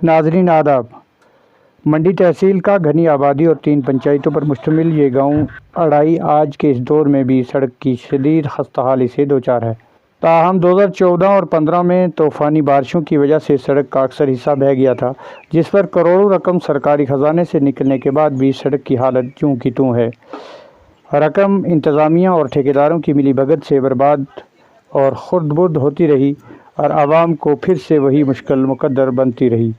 ناظرین آداب، منڈی تحصیل کا گھنی آبادی اور 3 پنچایتوں پر مشتمل یہ گاؤں اڑائی آج کے اس دور میں بھی سڑک کی شدید خستحالی سے دوچار ہے۔ تاہم 2014 اور 15 میں طوفانی بارشوں کی وجہ سے سڑک کا اکثر حصہ بہہ گیا تھا، جس پر کروڑوں رقم سرکاری خزانے سے نکلنے کے بعد بھی سڑک کی حالت جوں کی توں ہے۔ رقم انتظامیہ اور ٹھیکیداروں کی ملی بھگت سے برباد اور خرد برد ہوتی رہی اور عوام کو پھر سے وہی مشکل مقدر بنتی رہی۔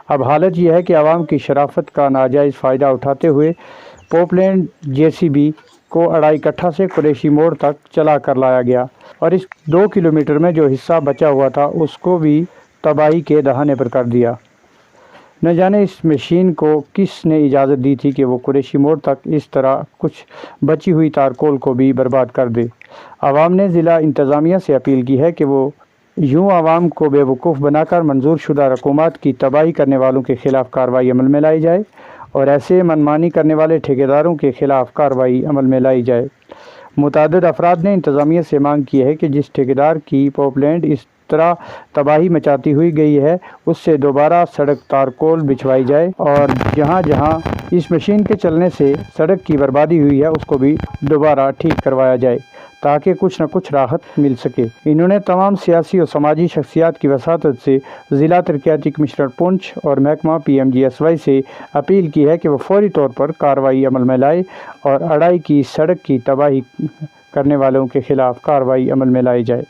اب حالت یہ ہے کہ عوام کی شرافت کا ناجائز فائدہ اٹھاتے ہوئے پوپ لینڈ JCB کو اڑائی کٹھا سے قریشی موڑ تک چلا کر لایا گیا اور اس 2 کلومیٹر میں جو حصہ بچا ہوا تھا اس کو بھی تباہی کے دہانے پر کر دیا۔ نہ جانے اس مشین کو کس نے اجازت دی تھی کہ وہ قریشی موڑ تک اس طرح کچھ بچی ہوئی تارکول کو بھی برباد کر دے۔ عوام نے ضلع انتظامیہ سے اپیل کی ہے کہ وہ یوں عوام کو بے وقوف بنا کر منظور شدہ رقومات کی تباہی کرنے والوں کے خلاف کارروائی عمل میں لائی جائے اور ایسے منمانی کرنے والے ٹھیکیداروں کے خلاف کارروائی عمل میں لائی جائے۔ متعدد افراد نے انتظامیہ سے مانگ کی ہے کہ جس ٹھیکیدار کی پوپ لینڈ اس طرح تباہی مچاتی ہوئی گئی ہے اس سے دوبارہ سڑک تارکول بچھوائی جائے اور جہاں جہاں اس مشین کے چلنے سے سڑک کی بربادی ہوئی ہے اس کو بھی دوبارہ ٹھیک کروایا جائے تاکہ کچھ نہ کچھ راحت مل سکے۔ انہوں نے تمام سیاسی اور سماجی شخصیات کی وساطت سے ضلع ترقیاتی کمشنر پونچھ اور محکمہ PMGSY سے اپیل کی ہے کہ وہ فوری طور پر کارروائی عمل میں لائے اور اڑائی کی سڑک کی تباہی کرنے والوں کے خلاف کارروائی عمل میں لائی جائے۔